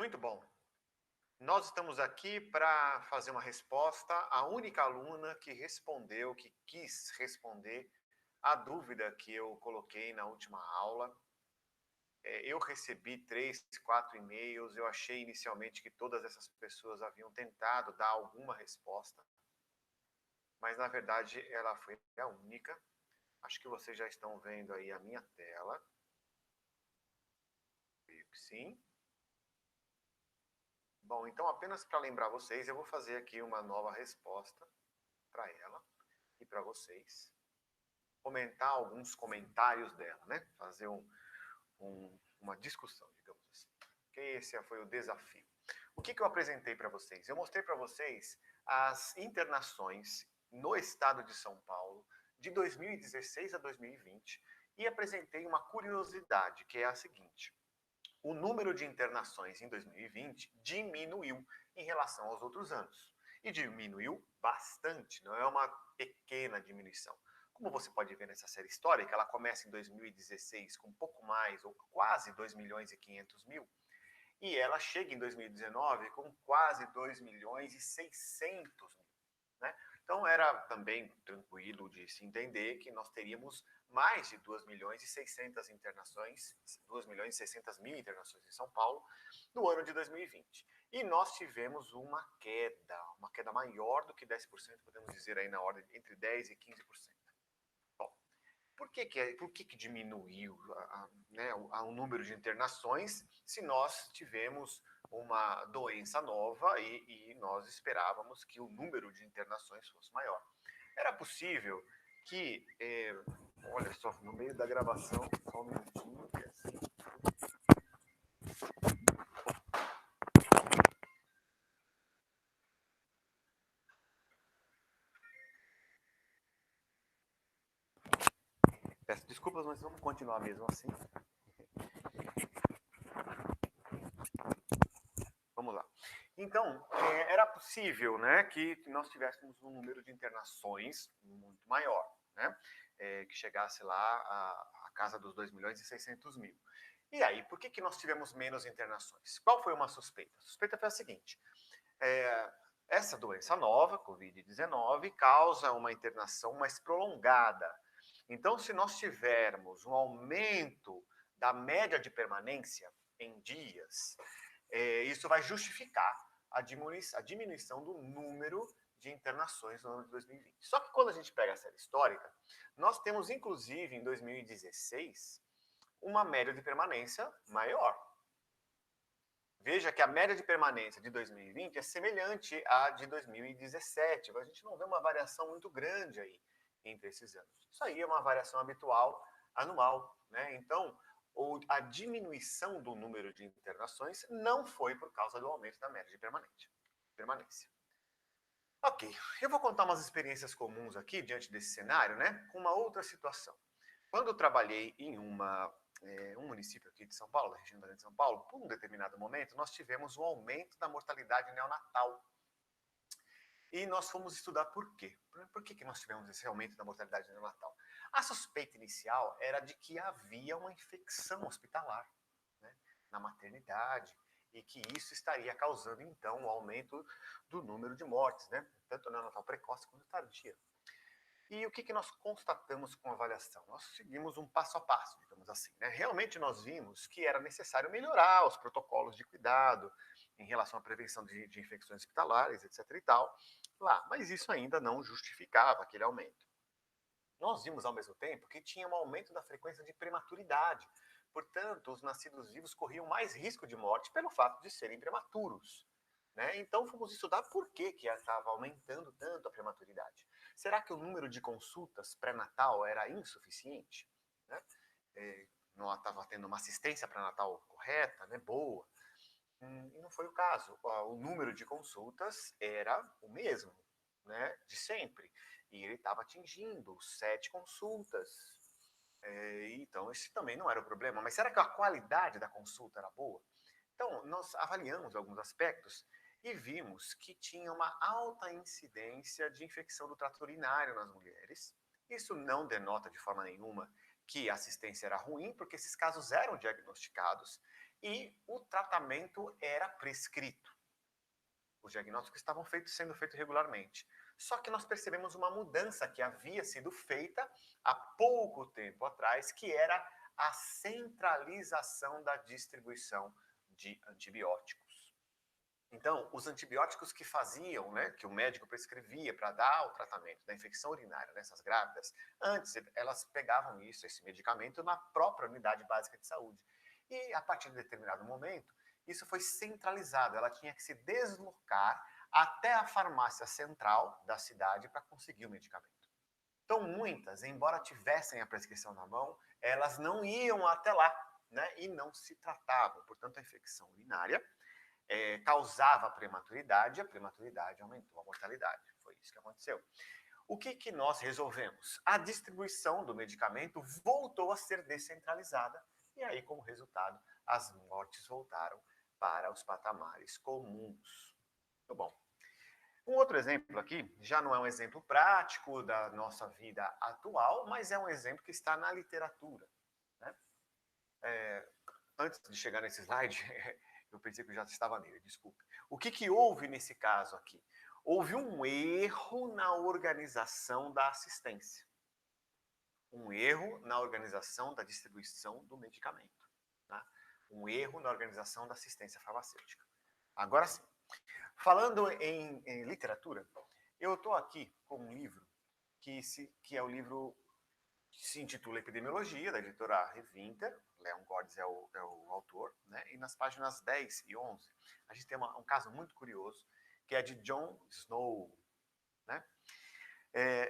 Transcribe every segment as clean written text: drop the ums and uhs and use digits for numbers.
Muito bom. Nós estamos aqui para fazer uma resposta à única aluna que respondeu, que quis responder a dúvida que eu coloquei na última aula. Eu recebi 3, 4 e-mails, eu achei inicialmente que todas essas pessoas haviam tentado dar alguma resposta, mas na verdade ela foi a única. Acho que vocês já estão vendo aí a minha tela. Creio que sim. Bom, então apenas para lembrar vocês, eu vou fazer aqui uma nova resposta para ela e para vocês. Comentar alguns comentários dela, né? Fazer uma discussão, digamos assim. Que esse foi o desafio. O que eu apresentei para vocês? Eu mostrei para vocês as internações no estado de São Paulo de 2016 a 2020 e apresentei uma curiosidade, que é a seguinte. O número de internações em 2020 diminuiu em relação aos outros anos. E diminuiu bastante, não é uma pequena diminuição. Como você pode ver nessa série histórica, ela começa em 2016 com um pouco mais, ou quase 2 milhões e 500 mil, e ela chega em 2019 com quase 2 milhões e 600 mil. Né? Então era também tranquilo de se entender que nós teríamos mais de 2 milhões e 600 internações, 2 milhões e 600 mil internações em São Paulo no ano de 2020. E nós tivemos uma queda maior do que 10%, podemos dizer aí na ordem entre 10% e 15%. Bom, por que diminuiu o número de internações se nós tivemos uma doença nova e nós esperávamos que o número de internações fosse maior? Era possível que, olha só, no meio da gravação, só um minutinho, que assim, peço desculpas, mas vamos continuar mesmo assim. Vamos lá. Então, era possível, né, que nós tivéssemos um número de internações muito maior, né, que chegasse lá a casa dos 2 milhões e 600 mil. E aí, por que nós tivemos menos internações? Qual foi uma suspeita? A suspeita foi a seguinte, essa doença nova, Covid-19, causa uma internação mais prolongada. Então, se nós tivermos um aumento da média de permanência em dias, isso vai justificar a diminuição do número de internações no ano de 2020. Só que quando a gente pega a série histórica, nós temos inclusive em 2016 uma média de permanência maior. Veja que a média de permanência de 2020 é semelhante à de 2017, mas a gente não vê uma variação muito grande aí entre esses anos. Isso aí é uma variação habitual anual, né? Então, a diminuição do número de internações não foi por causa do aumento da média de permanência. Ok, eu vou contar umas experiências comuns aqui diante desse cenário, né? Com uma outra situação. Quando eu trabalhei em um município aqui de São Paulo, da região da Grande São Paulo, por um determinado momento, nós tivemos um aumento da mortalidade neonatal. E nós fomos estudar por quê. Por que nós tivemos esse aumento da mortalidade neonatal? A suspeita inicial era de que havia uma infecção hospitalar, né, na maternidade, e que isso estaria causando, então, o aumento do número de mortes, né, tanto neonatal precoce quanto tardia. E o que nós constatamos com a avaliação? Nós seguimos um passo a passo, digamos assim. Né? Realmente nós vimos que era necessário melhorar os protocolos de cuidado em relação à prevenção de infecções hospitalares, etc. e tal, lá. Mas isso ainda não justificava aquele aumento. Nós vimos ao mesmo tempo que tinha um aumento da frequência de prematuridade. Portanto, os nascidos vivos corriam mais risco de morte pelo fato de serem prematuros. Né? Então fomos estudar por que estava aumentando tanto a prematuridade. Será que o número de consultas pré-natal era insuficiente? Né? Não estava tendo uma assistência pré-natal correta, né? Boa? E não foi o caso. O número de consultas era o mesmo, né? De sempre. E ele estava atingindo 7 consultas. Então esse também não era o problema. Mas será que a qualidade da consulta era boa? Então, nós avaliamos alguns aspectos e vimos que tinha uma alta incidência de infecção do trato urinário nas mulheres. Isso não denota de forma nenhuma que a assistência era ruim, porque esses casos eram diagnosticados. e o tratamento era prescrito. Os diagnósticos estavam sendo feitos regularmente. Só que nós percebemos uma mudança que havia sido feita há pouco tempo atrás, que era a centralização da distribuição de antibióticos. Então, os antibióticos que faziam, né, que o médico prescrevia para dar o tratamento da infecção urinária nessas grávidas, antes elas pegavam esse medicamento, na própria unidade básica de saúde. E a partir de determinado momento, isso foi centralizado, ela tinha que se deslocar até a farmácia central da cidade para conseguir o medicamento. Então, muitas, embora tivessem a prescrição na mão, elas não iam até lá, né, e não se tratavam. Portanto, a infecção urinária causava prematuridade, a prematuridade aumentou a mortalidade. Foi isso que aconteceu. O que nós resolvemos? A distribuição do medicamento voltou a ser descentralizada e aí, como resultado, as mortes voltaram para os patamares comuns. Muito bom. Um outro exemplo aqui, já não é um exemplo prático da nossa vida atual, mas é um exemplo que está na literatura. Né? Antes de chegar nesse slide, eu pensei que eu já estava nele, desculpe. O que houve nesse caso aqui? Houve um erro na organização da assistência. Um erro na organização da distribuição do medicamento. Tá? Um erro na organização da assistência farmacêutica. Agora sim, falando em literatura, eu estou aqui com um livro que é o livro que se intitula Epidemiologia, da editora Revínter. Leon Gordes é o autor, né? E nas páginas 10 e 11, a gente tem um caso muito curioso, que é de John Snow, né?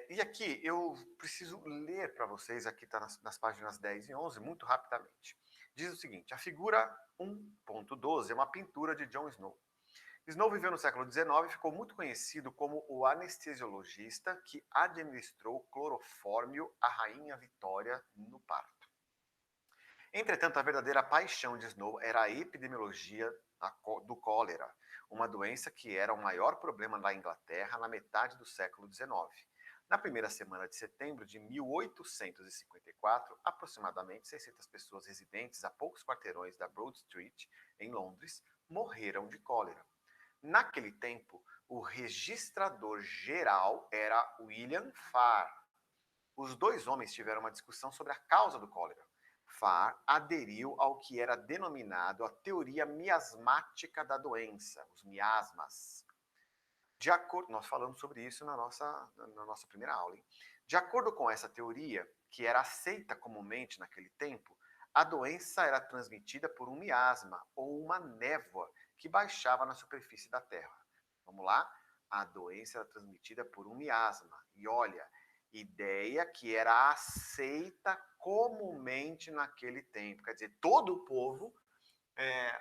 E aqui eu preciso ler para vocês, aqui está nas páginas 10 e 11, muito rapidamente. Diz o seguinte: a figura 1.12 é uma pintura de John Snow. Snow viveu no século XIX e ficou muito conhecido como o anestesiologista que administrou clorofórmio à rainha Vitória no parto. Entretanto, a verdadeira paixão de Snow era a epidemiologia do cólera, uma doença que era o maior problema da Inglaterra na metade do século XIX. Na primeira semana de setembro de 1854, aproximadamente 600 pessoas residentes a poucos quarteirões da Broad Street, em Londres, morreram de cólera. Naquele tempo, o registrador geral era William Farr. Os dois homens tiveram uma discussão sobre a causa do cólera. Farr aderiu ao que era denominado a teoria miasmática da doença, os miasmas. Nós falamos sobre isso na nossa primeira aula. Hein? De acordo com essa teoria, que era aceita comumente naquele tempo, a doença era transmitida por um miasma ou uma névoa que baixava na superfície da Terra. Vamos lá? A doença era transmitida por um miasma. E olha, ideia que era aceita comumente naquele tempo. Quer dizer, todo o povo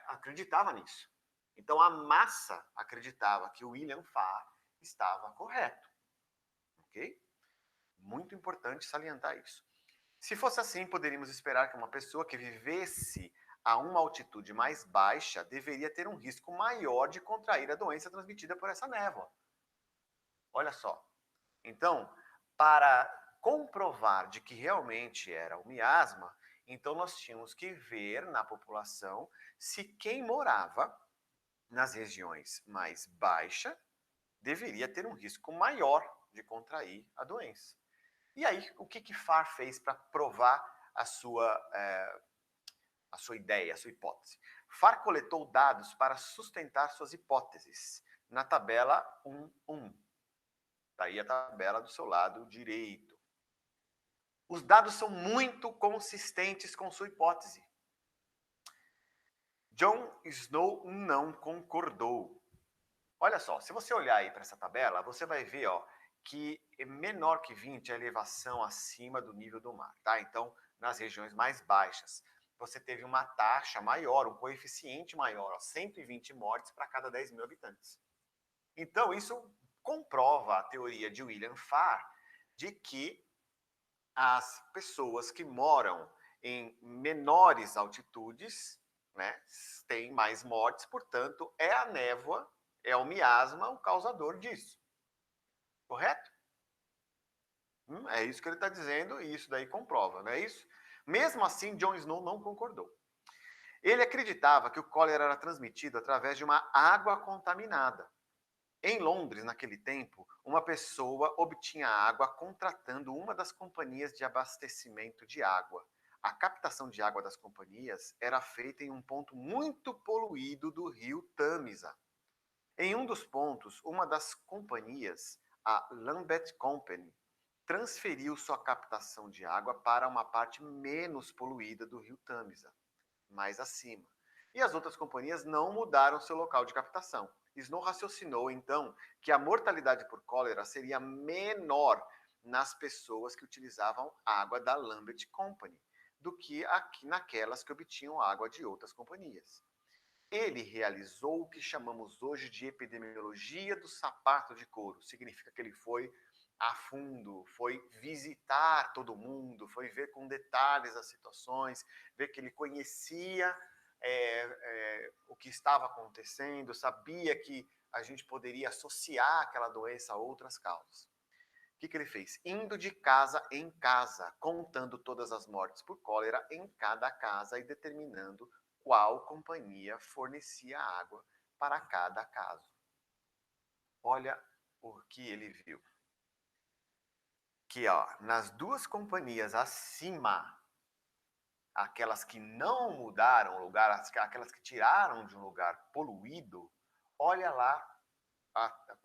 acreditava nisso. Então a massa acreditava que William Farr estava correto. Ok? Muito importante salientar isso. Se fosse assim, poderíamos esperar que uma pessoa que vivesse a uma altitude mais baixa deveria ter um risco maior de contrair a doença transmitida por essa névoa. Olha só. Então, para comprovar de que realmente era o miasma, então nós tínhamos que ver na população se quem morava nas regiões mais baixas deveria ter um risco maior de contrair a doença. E aí, o que Farr fez para provar a sua ideia, a sua hipótese? Farr coletou dados para sustentar suas hipóteses na tabela 1.1. Está aí a tabela do seu lado direito. Os dados são muito consistentes com sua hipótese. John Snow não concordou. Olha só, se você olhar aí para essa tabela, você vai ver que é menor que 20 é a elevação acima do nível do mar. Tá? Então, nas regiões mais baixas, você teve uma taxa maior, um coeficiente maior, 120 mortes para cada 10 mil habitantes. Então, isso comprova a teoria de William Farr de que as pessoas que moram em menores altitudes, né, têm mais mortes, portanto, é a névoa, é o miasma o causador disso. Correto? É isso que ele está dizendo e isso daí comprova, não é isso? Mesmo assim, John Snow não concordou. Ele acreditava que o cólera era transmitido através de uma água contaminada. Em Londres, naquele tempo, uma pessoa obtinha água contratando uma das companhias de abastecimento de água. A captação de água das companhias era feita em um ponto muito poluído do rio Tâmisa. Em um dos pontos, uma das companhias, a Lambeth Company, transferiu sua captação de água para uma parte menos poluída do rio Tâmisa, mais acima. E as outras companhias não mudaram seu local de captação. Snow raciocinou, então, que a mortalidade por cólera seria menor nas pessoas que utilizavam água da Lambeth Company do que aqui naquelas que obtinham água de outras companhias. Ele realizou o que chamamos hoje de epidemiologia do sapato de couro. Significa que ele foi a fundo, foi visitar todo mundo, foi ver com detalhes as situações, ver que ele conhecia o que estava acontecendo, sabia que a gente poderia associar aquela doença a outras causas. O que ele fez? Indo de casa em casa, contando todas as mortes por cólera em cada casa e determinando qual companhia fornecia água para cada caso. Olha o que ele viu. Que nas duas companhias acima, aquelas que não mudaram o lugar, aquelas que tiraram de um lugar poluído, olha lá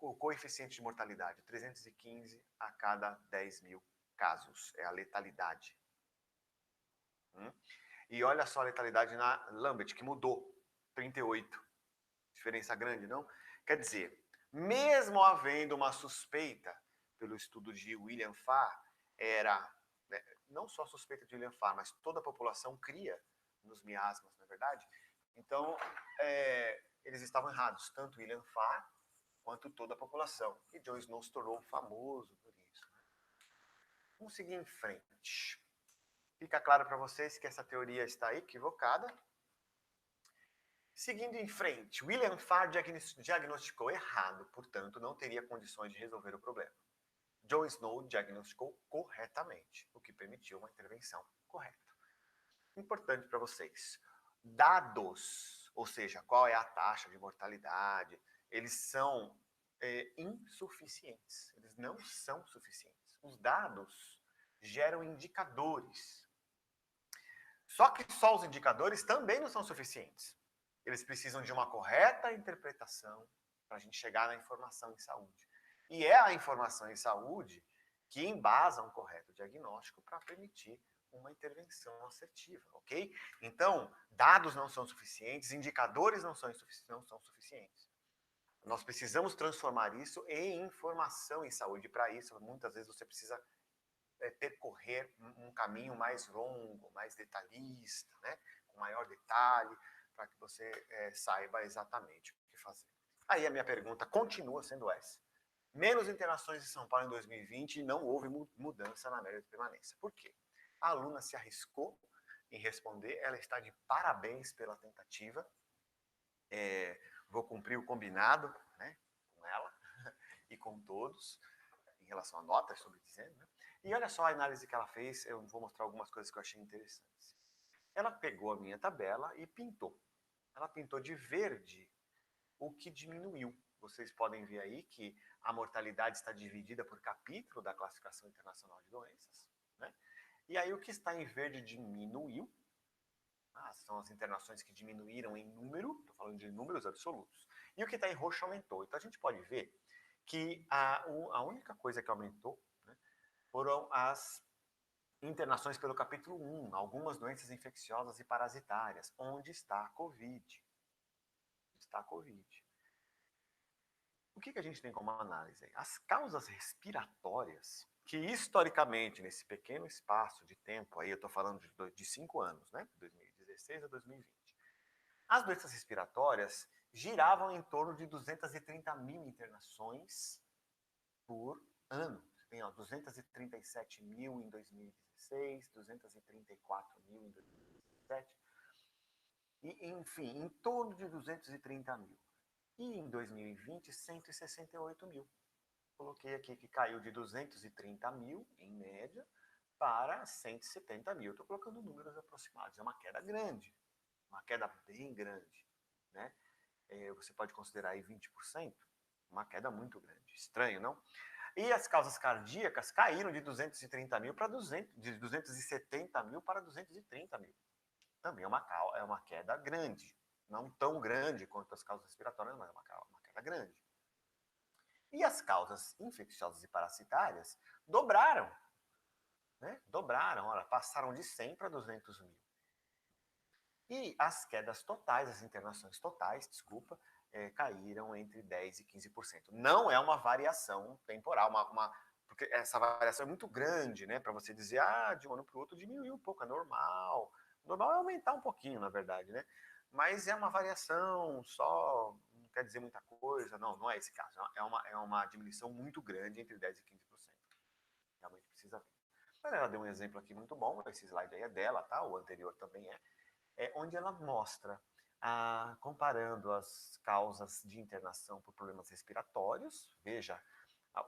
o coeficiente de mortalidade, 315 a cada 10 mil casos, é a letalidade. E olha só a letalidade na Lambeth, que mudou, 38. Diferença grande, não? Quer dizer, mesmo havendo uma suspeita, pelo estudo de William Farr, não só a suspeita de William Farr, mas toda a população cria nos miasmas, não é verdade? Então, eles estavam errados, tanto William Farr quanto toda a população. E John Snow se tornou famoso por isso. Vamos seguir em frente. Fica claro para vocês que essa teoria está equivocada. Seguindo em frente, William Farr diagnosticou errado, portanto, não teria condições de resolver o problema. John Snow diagnosticou corretamente, o que permitiu uma intervenção correta. Importante para vocês, dados, ou seja, qual é a taxa de mortalidade, eles são insuficientes, eles não são suficientes. Os dados geram indicadores. Só que só os indicadores também não são suficientes. Eles precisam de uma correta interpretação para a gente chegar na informação em saúde. E é a informação em saúde que embasa um correto diagnóstico para permitir uma intervenção assertiva, ok? Então, dados não são suficientes, indicadores não são suficientes. Nós precisamos transformar isso em informação em saúde. Para isso, muitas vezes você precisa percorrer um caminho mais longo, mais detalhista, né? Com maior detalhe, para que você saiba exatamente o que fazer. Aí a minha pergunta continua sendo essa. Menos internações em São Paulo em 2020 e não houve mudança na média de permanência. Por quê? A aluna se arriscou em responder, ela está de parabéns pela tentativa. Vou cumprir o combinado, né, com ela e com todos, em relação a notas, sobre dizendo, né? E olha só a análise que ela fez, eu vou mostrar algumas coisas que eu achei interessantes. Ela pegou a minha tabela e pintou. Ela pintou de verde o que diminuiu. Vocês podem ver aí que a mortalidade está dividida por capítulo da Classificação Internacional de Doenças, né? E aí o que está em verde diminuiu. São as internações que diminuíram em número, estou falando de números absolutos. E o que está em roxo aumentou. Então a gente pode ver que a única coisa que aumentou, né, foram as internações pelo capítulo 1, algumas doenças infecciosas e parasitárias, onde está a Covid. Está a Covid. O que a gente tem como análise? As causas respiratórias, que historicamente, nesse pequeno espaço de tempo, aí eu estou falando de 5 anos, né? 2016 a 2020. As doenças respiratórias giravam em torno de 230 mil internações por ano. Tem 237 mil em 2016, 234 mil em 2017. E, enfim, em torno de 230 mil. E em 2020, 168 mil. Coloquei aqui que caiu de 230 mil, em média, para 170 mil. Estou colocando números aproximados. É uma queda grande. uma queda bem grande, né? Você pode considerar aí 20%, uma queda muito grande. Estranho, não? E as causas cardíacas caíram de 230 mil para 200, de 270 mil para 230 mil. Também é uma queda grande. Não tão grande quanto as causas respiratórias, mas é uma queda grande. E as causas infecciosas e parasitárias dobraram. Né? Dobraram, olha, passaram de 100 para 200 mil. E as quedas totais, as internações totais, desculpa, caíram entre 10% e 15%. Não é uma variação temporal, porque essa variação é muito grande, né? Para você dizer, de um ano para o outro diminuiu um pouco, é normal. Normal é aumentar um pouquinho, na verdade, né? Mas é uma variação só, não quer dizer muita coisa. Não, não é esse caso. É uma diminuição muito grande entre 10% e 15%. Realmente precisa ver. Mas ela deu um exemplo aqui muito bom, esse slide aí é dela, tá? O anterior também onde ela mostra, comparando as causas de internação por problemas respiratórios, veja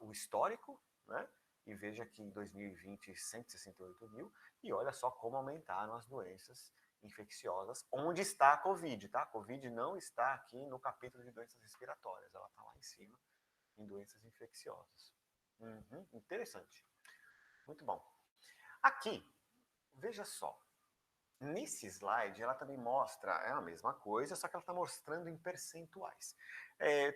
o histórico, né? E veja que em 2020, 168 mil, e olha só como aumentaram as doenças infecciosas, onde está a Covid, tá? A Covid não está aqui no capítulo de doenças respiratórias, ela está lá em cima, em doenças infecciosas. Interessante. Muito bom. Aqui, veja só, nesse slide, ela também mostra a mesma coisa, só que ela está mostrando em percentuais.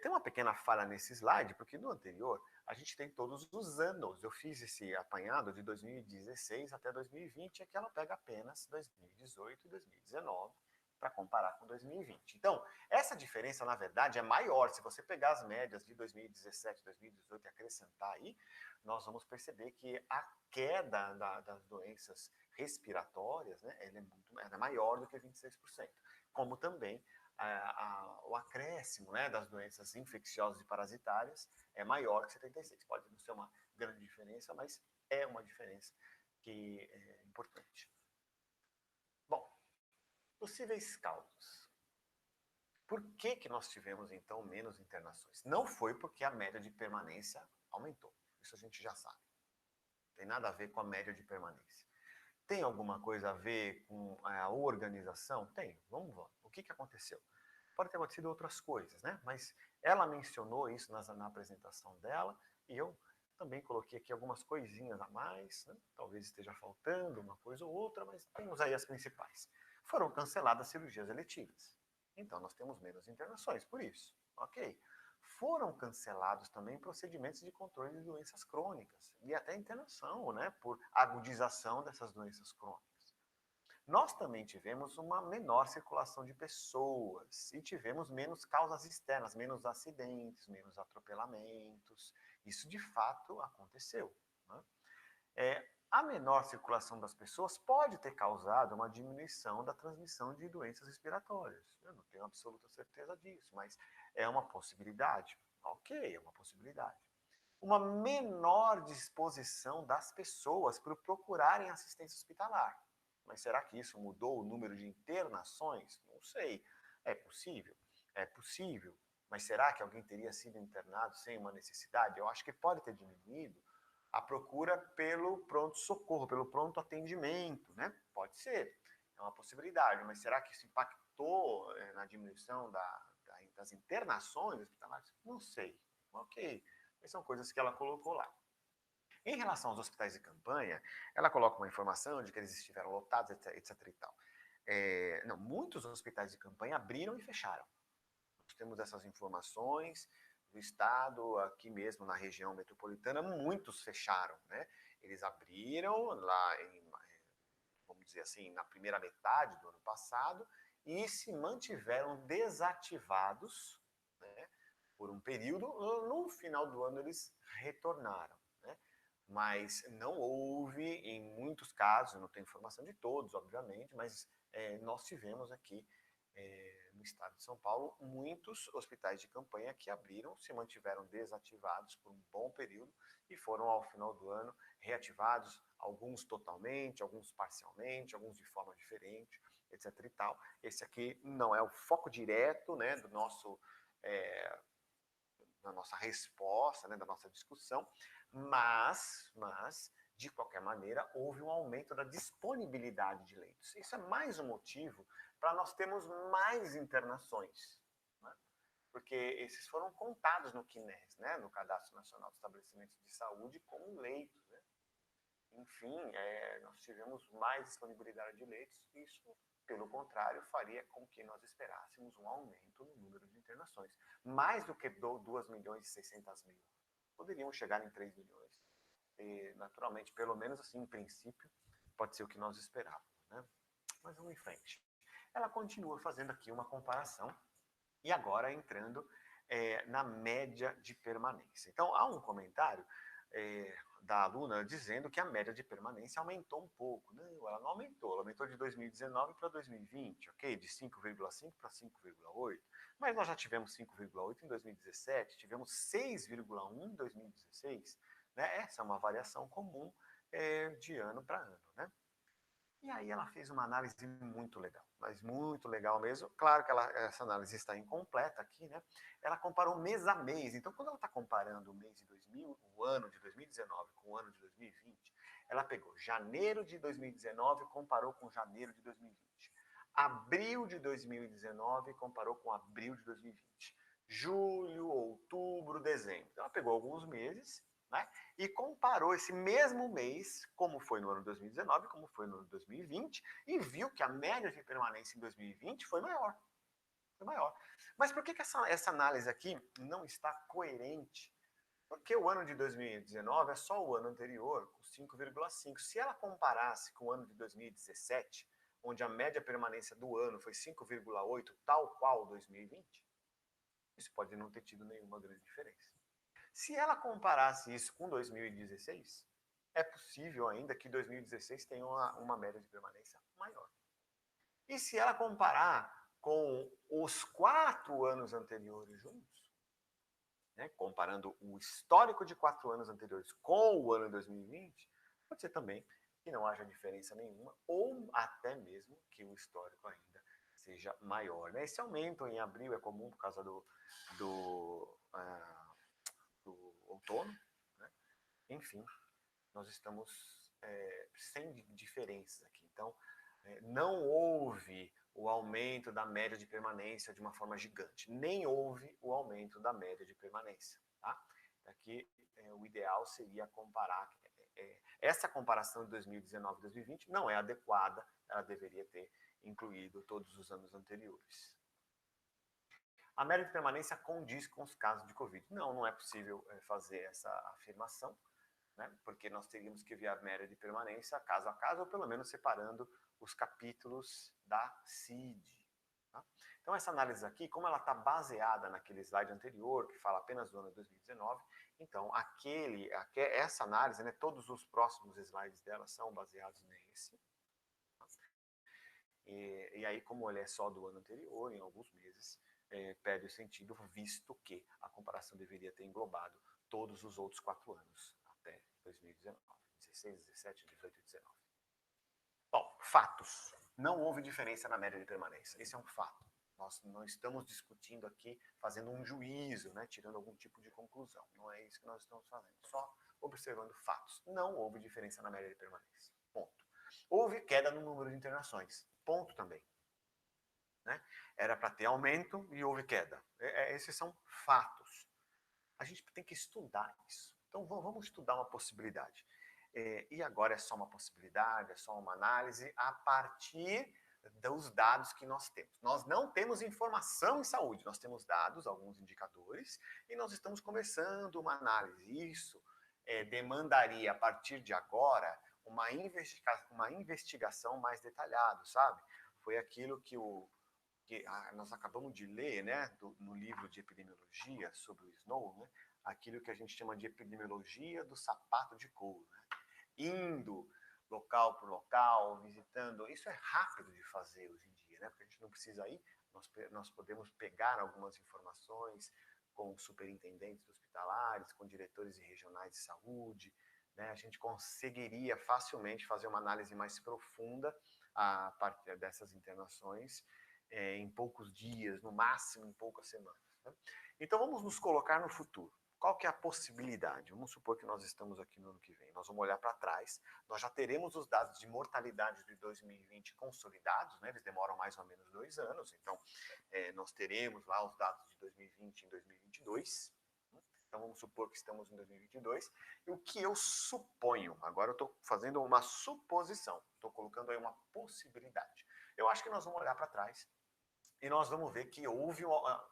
Tem uma pequena falha nesse slide, porque no anterior a gente tem todos os anos. Eu fiz esse apanhado de 2016 até 2020, aqui ela pega apenas 2018 e 2019 para comparar com 2020. Então, essa diferença, na verdade, é maior. Se você pegar as médias de 2017, 2018 e acrescentar aí, nós vamos perceber que a queda das doenças respiratórias, né, ela é maior do que 26%, como também o acréscimo, né, das doenças infecciosas e parasitárias é maior que 76%. Pode não ser uma grande diferença, mas é uma diferença que é importante. Bom, possíveis causas. Por que nós tivemos, então, menos internações? Não foi porque a média de permanência aumentou. Isso a gente já sabe. Não tem nada a ver com a média de permanência. Tem alguma coisa a ver com a organização? Tem. Vamos lá. O que aconteceu? Pode ter acontecido outras coisas, né? Mas ela mencionou isso na apresentação dela e eu também coloquei aqui algumas coisinhas a mais, né? Talvez esteja faltando uma coisa ou outra, mas temos aí as principais. Foram canceladas cirurgias eletivas. Então, nós temos menos internações por isso. Ok? Foram cancelados também procedimentos de controle de doenças crônicas e até internação, né, por agudização dessas doenças crônicas. Nós também tivemos uma menor circulação de pessoas e tivemos menos causas externas, menos acidentes, menos atropelamentos. Isso de fato aconteceu. Né? A menor circulação das pessoas pode ter causado uma diminuição da transmissão de doenças respiratórias. Eu não tenho absoluta certeza disso, mas é uma possibilidade. Ok, é uma possibilidade. Uma menor disposição das pessoas para procurarem assistência hospitalar. Mas será que isso mudou o número de internações? Não sei. É possível? É possível. Mas será que alguém teria sido internado sem uma necessidade? Eu acho que pode ter diminuído a procura pelo pronto-socorro, pelo pronto atendimento, né? Pode ser, é uma possibilidade, mas será que isso impactou na diminuição das internações hospitalares? Não sei, ok, mas são coisas que ela colocou lá. Em relação aos hospitais de campanha, ela coloca uma informação de que eles estiveram lotados, etc e tal. Não, muitos hospitais de campanha abriram e fecharam. Nós temos essas informações do estado, aqui mesmo na região metropolitana, muitos fecharam, né? Eles abriram lá, vamos dizer assim, na primeira metade do ano passado e se mantiveram desativados, né, por um período. No final do ano eles retornaram, né? Mas não houve, em muitos casos, não tenho informação de todos, obviamente, mas nós tivemos aqui no estado de São Paulo, muitos hospitais de campanha que abriram, se mantiveram desativados por um bom período e foram ao final do ano reativados, alguns totalmente, alguns parcialmente, alguns de forma diferente, etc e tal. Esse aqui não é o foco direto, né, do nosso da nossa resposta, né, da nossa discussão, mas De qualquer maneira, houve um aumento da disponibilidade de leitos. Isso é mais um motivo para nós termos mais internações, né? Porque esses foram contados no CNES, né? No Cadastro Nacional de Estabelecimentos de Saúde, como leitos, né? Enfim, nós tivemos mais disponibilidade de leitos, isso, pelo contrário, faria com que nós esperássemos um aumento no número de internações. Mais do que 2 milhões e 600 mil. Poderiam chegar em 3 milhões. E, naturalmente, pelo menos assim, em princípio, pode ser o que nós esperávamos, né? Mas vamos em frente. Ela continua fazendo aqui uma comparação e agora entrando na média de permanência. Então, há um comentário da aluna dizendo que a média de permanência aumentou um pouco. Não, ela não aumentou. Ela aumentou de 2019 para 2020, ok? De 5,5 para 5,8. Mas nós já tivemos 5,8 em 2017, tivemos 6,1 em 2016. Né? Essa é uma variação comum de ano para ano, né? E aí ela fez uma análise muito legal, mas muito legal mesmo. Claro que essa análise está incompleta aqui, né? Ela comparou mês a mês. Então, quando ela está comparando o mês de 2000, o ano de 2019 com o ano de 2020, ela pegou janeiro de 2019 e comparou com janeiro de 2020. Abril de 2019 comparou com abril de 2020. Julho, outubro, dezembro. Então, ela pegou alguns meses, né? E comparou esse mesmo mês, como foi no ano de 2019, como foi no ano de 2020, e viu que a média de permanência em 2020 foi maior. Foi maior. Mas por que essa análise aqui não está coerente? Porque o ano de 2019 é só o ano anterior, com 5,5. Se ela comparasse com o ano de 2017, onde a média permanência do ano foi 5,8, tal qual 2020, isso pode não ter tido nenhuma grande diferença. Se ela comparasse isso com 2016, é possível ainda que 2016 tenha uma média de permanência maior. E se ela comparar com os 4 anos anteriores juntos, né, comparando o histórico de 4 anos anteriores com o ano 2020, pode ser também que não haja diferença nenhuma, ou até mesmo que o histórico ainda seja maior. Né? Esse aumento em abril é comum por causa do outono, né? Enfim, nós estamos sem diferenças aqui. Então, não houve o aumento da média de permanência de uma forma gigante, nem houve o aumento da média de permanência. Tá? Aqui, o ideal seria comparar. Essa comparação de 2019 e 2020 não é adequada, ela deveria ter incluído todos os anos anteriores. A média de permanência condiz com os casos de Covid. Não, não é possível fazer essa afirmação, né? Porque nós teríamos que ver a média de permanência caso a caso, ou pelo menos separando os capítulos da CID. Tá? Então, essa análise aqui, como ela está baseada naquele slide anterior, que fala apenas do ano 2019, então, essa análise, né, todos os próximos slides dela são baseados nesse. E aí, como ele é só do ano anterior, em alguns meses, perde o sentido, visto que a comparação deveria ter englobado todos os outros 4 anos, até 2019, 16, 17, 18 e 19. Bom, fatos. Não houve diferença na média de permanência. Esse é um fato. Nós não estamos discutindo aqui, fazendo um juízo, né, tirando algum tipo de conclusão. Não é isso que nós estamos fazendo. Só observando fatos. Não houve diferença na média de permanência. Ponto. Houve queda no número de internações. Ponto também. Né? Era para ter aumento e houve queda. Esses são fatos. A gente tem que estudar isso. Então vamos estudar uma possibilidade. E agora é só uma possibilidade, é só uma análise a partir dos dados que nós temos. Nós não temos informação em saúde, nós temos dados, alguns indicadores, e nós estamos começando uma análise. Isso demandaria, a partir de agora, uma investigação mais detalhada, sabe? Foi aquilo que nós acabamos de ler, né, no livro de epidemiologia sobre o Snow, né, aquilo que a gente chama de epidemiologia do sapato de couro, né? Indo local por local, visitando. Isso é rápido de fazer hoje em dia, né? Porque a gente não precisa ir, nós podemos pegar algumas informações com superintendentes hospitalares, com diretores regionais de saúde, né? A gente conseguiria facilmente fazer uma análise mais profunda a partir dessas internações em poucos dias, no máximo em poucas semanas. Né? Então vamos nos colocar no futuro. qual que é a possibilidade? Vamos supor que nós estamos aqui no ano que vem, nós vamos olhar para trás, nós já teremos os dados de mortalidade de 2020 consolidados, né? Eles demoram mais ou menos 2 anos, então nós teremos lá os dados de 2020 em 2022, então vamos supor que estamos em 2022, e o que eu suponho, agora eu estou fazendo uma suposição, estou colocando aí uma possibilidade. Eu acho que nós vamos olhar para trás e nós vamos ver que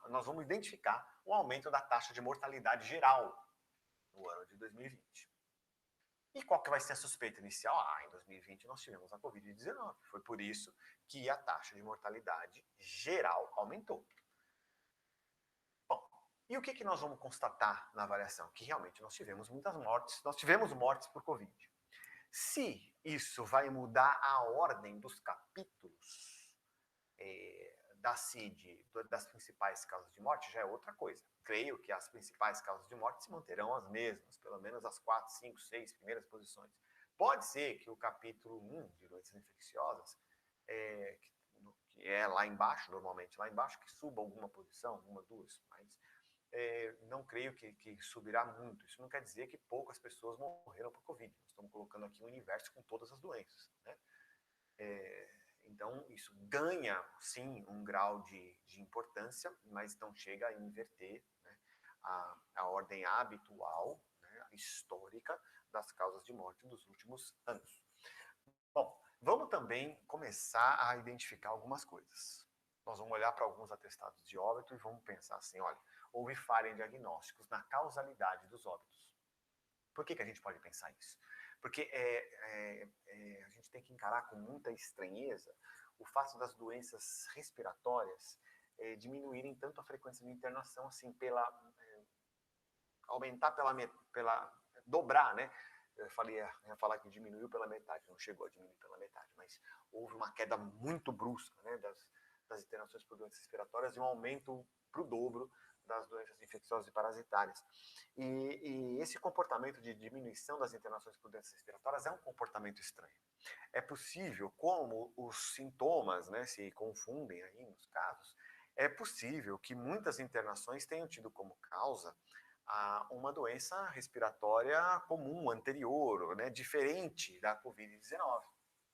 nós vamos identificar um aumento da taxa de mortalidade geral no ano de 2020. E qual que vai ser a suspeita inicial? Em 2020 nós tivemos a Covid-19. Foi por isso que a taxa de mortalidade geral aumentou. Bom, e o que nós vamos constatar na avaliação? Que realmente nós tivemos muitas mortes, nós tivemos mortes por Covid. Se isso vai mudar a ordem dos capítulos da CID, das principais causas de morte, já é outra coisa. Creio que as principais causas de morte se manterão as mesmas, pelo menos as 4, 5, 6 primeiras posições. Pode ser que o capítulo 1 de doenças infecciosas, que é lá embaixo, normalmente lá embaixo, que suba alguma posição, uma, duas, mas não creio que subirá muito. Isso não quer dizer que poucas pessoas morreram por Covid. Nós estamos colocando aqui um universo com todas as doenças, né? Então, isso ganha, sim, um grau de importância, mas não chega a inverter, né, a ordem habitual, né, histórica das causas de morte dos últimos anos. Bom, vamos também começar a identificar algumas coisas. Nós vamos olhar para alguns atestados de óbito e vamos pensar assim, olha, houve falha em diagnósticos na causalidade dos óbitos. Por que a gente pode pensar isso? Porque a gente tem que encarar com muita estranheza o fato das doenças respiratórias diminuírem tanto a frequência de internação, assim, aumentar pela dobrar, né? Eu ia falar que diminuiu pela metade, não chegou a diminuir pela metade, mas houve uma queda muito brusca, né, das internações por doenças respiratórias e um aumento para o dobro das doenças infecciosas e parasitárias. E esse comportamento de diminuição das internações por doenças respiratórias é um comportamento estranho. É possível, como os sintomas, né, se confundem aí nos casos, é possível que muitas internações tenham tido como causa uma doença respiratória comum, anterior, né, diferente da Covid-19.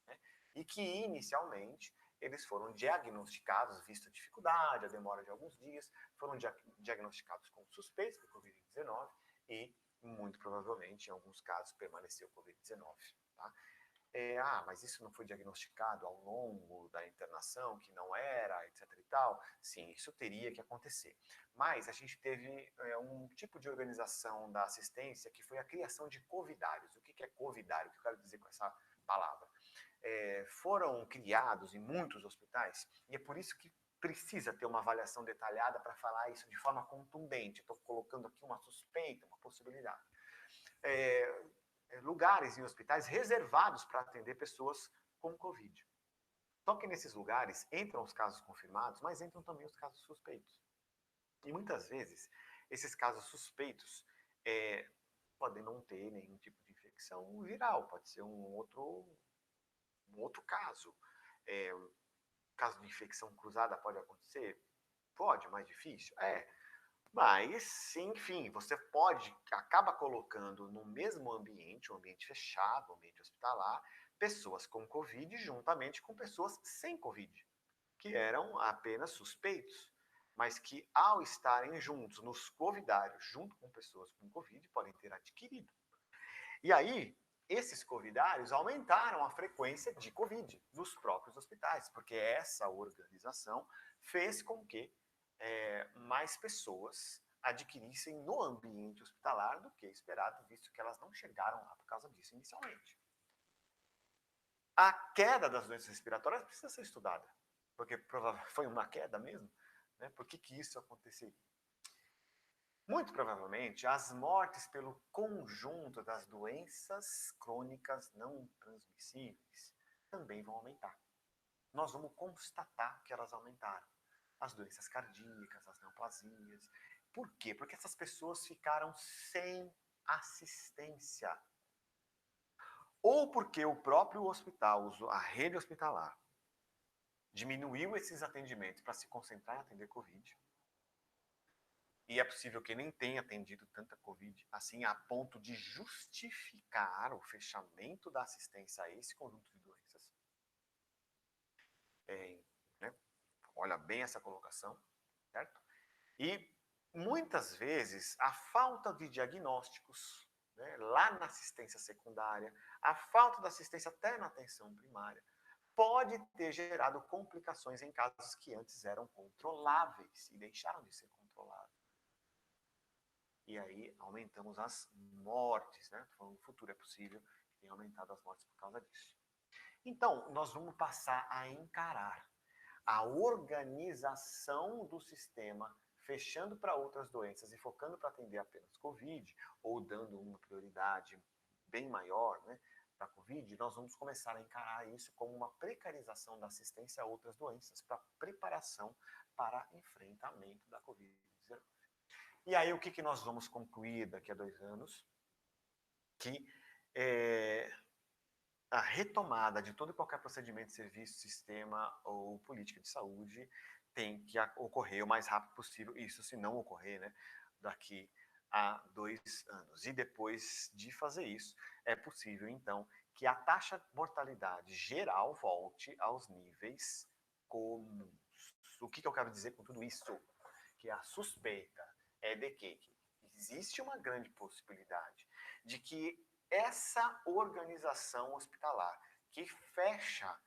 Né, e que, inicialmente, eles foram diagnosticados, visto a dificuldade, a demora de alguns dias, foram diagnosticados como suspeitos de Covid-19 e, muito provavelmente, em alguns casos, permaneceu Covid-19. Tá? Mas isso não foi diagnosticado ao longo da internação, que não era, etc e tal. Sim, isso teria que acontecer. Mas a gente teve um tipo de organização da assistência que foi a criação de covidários. O que é covidário? O que eu quero dizer com essa palavra? Foram criados em muitos hospitais, e é por isso que precisa ter uma avaliação detalhada para falar isso de forma contundente. Estou colocando aqui uma suspeita, uma possibilidade. Lugares em hospitais reservados para atender pessoas com Covid. Só que nesses lugares entram os casos confirmados, mas entram também os casos suspeitos. E muitas vezes, esses casos suspeitos podem não ter nenhum tipo de infecção viral, pode ser um outro caso. Caso de infecção cruzada pode acontecer? Pode, mais difícil? Mas, enfim, você acaba colocando no mesmo ambiente, um ambiente fechado, um ambiente hospitalar, pessoas com Covid juntamente com pessoas sem Covid, que eram apenas suspeitos, mas que ao estarem juntos nos covidários, junto com pessoas com Covid, podem ter adquirido. E aí, esses covidários aumentaram a frequência de Covid nos próprios hospitais, porque essa organização fez com que mais pessoas adquirissem no ambiente hospitalar do que esperado, visto que elas não chegaram lá por causa disso inicialmente. A queda das doenças respiratórias precisa ser estudada, porque foi uma queda mesmo, né? Por que isso aconteceria? Muito provavelmente, as mortes pelo conjunto das doenças crônicas não transmissíveis também vão aumentar. Nós vamos constatar que elas aumentaram. As doenças cardíacas, as neoplasias. Por quê? Porque essas pessoas ficaram sem assistência. Ou porque o próprio hospital, a rede hospitalar, diminuiu esses atendimentos para se concentrar em atender Covid. E é possível que nem tenha atendido tanta Covid, assim, a ponto de justificar o fechamento da assistência a esse conjunto de doenças. Né? Olha bem essa colocação, certo? E muitas vezes a falta de diagnósticos, né, lá na assistência secundária, a falta de assistência até na atenção primária, pode ter gerado complicações em casos que antes eram controláveis e deixaram de ser controlados. E aí aumentamos as mortes, né? Falando no futuro é possível que tenha aumentado as mortes por causa disso. Então, nós vamos passar a encarar a organização do sistema, fechando para outras doenças e focando para atender apenas Covid, ou dando uma prioridade bem maior, né, para Covid, nós vamos começar a encarar isso como uma precarização da assistência a outras doenças, para preparação para enfrentamento da Covid-19. E aí, o que nós vamos concluir daqui a 2 anos? Que a retomada de todo e qualquer procedimento, serviço, sistema ou política de saúde tem que ocorrer o mais rápido possível, isso se não ocorrer, né, daqui a 2 anos. E depois de fazer isso, é possível, então, que a taxa de mortalidade geral volte aos níveis comuns. O que eu quero dizer com tudo isso? Que a suspeita é de que existe uma grande possibilidade de que essa organização hospitalar que fecha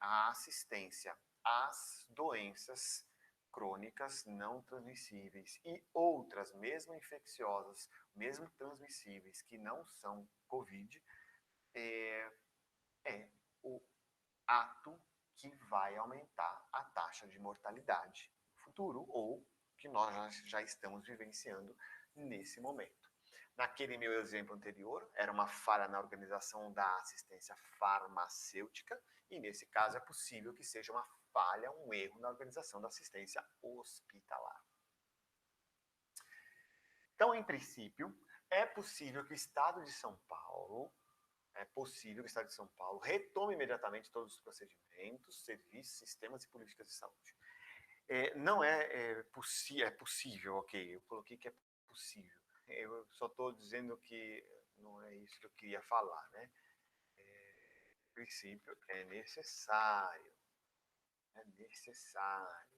a assistência às doenças crônicas não transmissíveis e outras, mesmo infecciosas, mesmo transmissíveis, que não são Covid, é o ato que vai aumentar a taxa de mortalidade no futuro, ou que nós já estamos vivenciando nesse momento. Naquele meu exemplo anterior, era uma falha na organização da assistência farmacêutica, e nesse caso é possível que seja uma falha, um erro na organização da assistência hospitalar. Então, em princípio, é possível que o Estado de São Paulo retome imediatamente todos os procedimentos, serviços, sistemas e políticas de saúde. Não é possível, ok, eu coloquei que é possível. Eu só estou dizendo que não é isso que eu queria falar, né? Em princípio, é necessário. É necessário.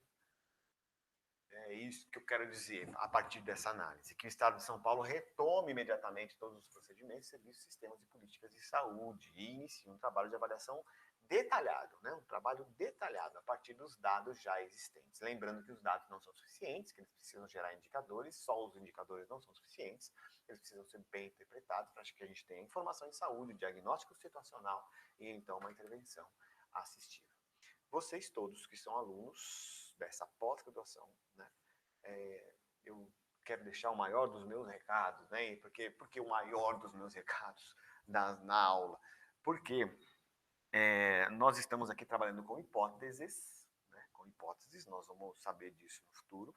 É isso que eu quero dizer a partir dessa análise, que o Estado de São Paulo retome imediatamente todos os procedimentos, serviços, sistemas e políticas de saúde e inicie um trabalho de avaliação detalhado, né? Um trabalho detalhado a partir dos dados já existentes. Lembrando que os dados não são suficientes, que eles precisam gerar indicadores, só os indicadores não são suficientes, eles precisam ser bem interpretados para que a gente tenha informação em saúde, diagnóstico situacional e então uma intervenção assistiva. Vocês todos que são alunos dessa pós-graduação, né, eu quero deixar o maior dos meus recados, né? Porque o maior dos meus recados na aula? Porque nós estamos aqui trabalhando com hipóteses, né? Com hipóteses, nós vamos saber disso no futuro,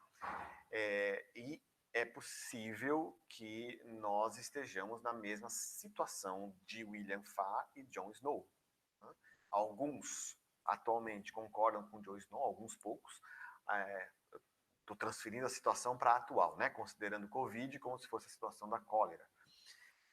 e é possível que nós estejamos na mesma situação de William Farr e John Snow. Né? Alguns atualmente concordam com John Snow, alguns poucos. Estou transferindo a situação para a atual, né? Considerando o Covid como se fosse a situação da cólera.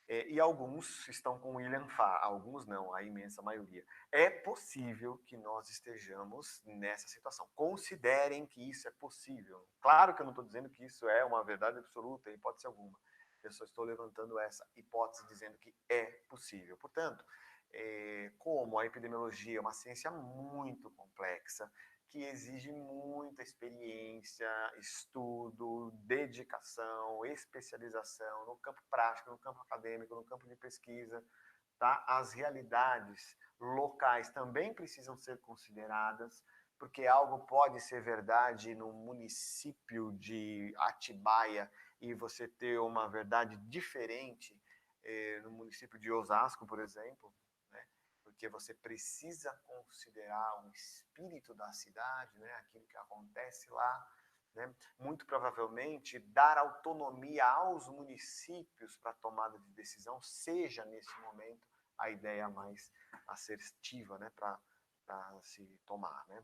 E alguns estão com William Farr, alguns não, a imensa maioria. É possível que nós estejamos nessa situação. Considerem que isso é possível. Claro que eu não estou dizendo que isso é uma verdade absoluta, hipótese alguma. Eu só estou levantando essa hipótese dizendo que é possível. Portanto, como a epidemiologia é uma ciência muito complexa, que exige muita experiência, estudo, dedicação, especialização no campo prático, no campo acadêmico, no campo de pesquisa, tá? As realidades locais também precisam ser consideradas, porque algo pode ser verdade no município de Atibaia e você ter uma verdade diferente no município de Osasco, por exemplo, né? Porque você precisa considerar o espírito da cidade, né? Aquilo que acontece lá, né? Muito provavelmente dar autonomia aos municípios para a tomada de decisão seja, nesse momento, a ideia mais assertiva, né? Para se tomar, né?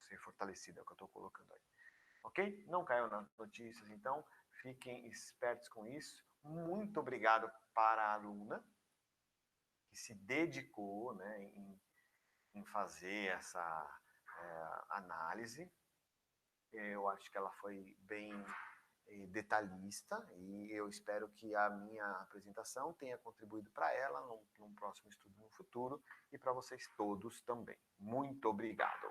Ser fortalecida, é o que eu estou colocando aí. Ok? Não caiu nas notícias, então, Fiquem espertos com isso. Muito obrigado para a aluna que se dedicou, né, em fazer essa análise. Eu acho que ela foi bem detalhista e eu espero que a minha apresentação tenha contribuído para ela num próximo estudo no futuro e para vocês todos também. Muito obrigado!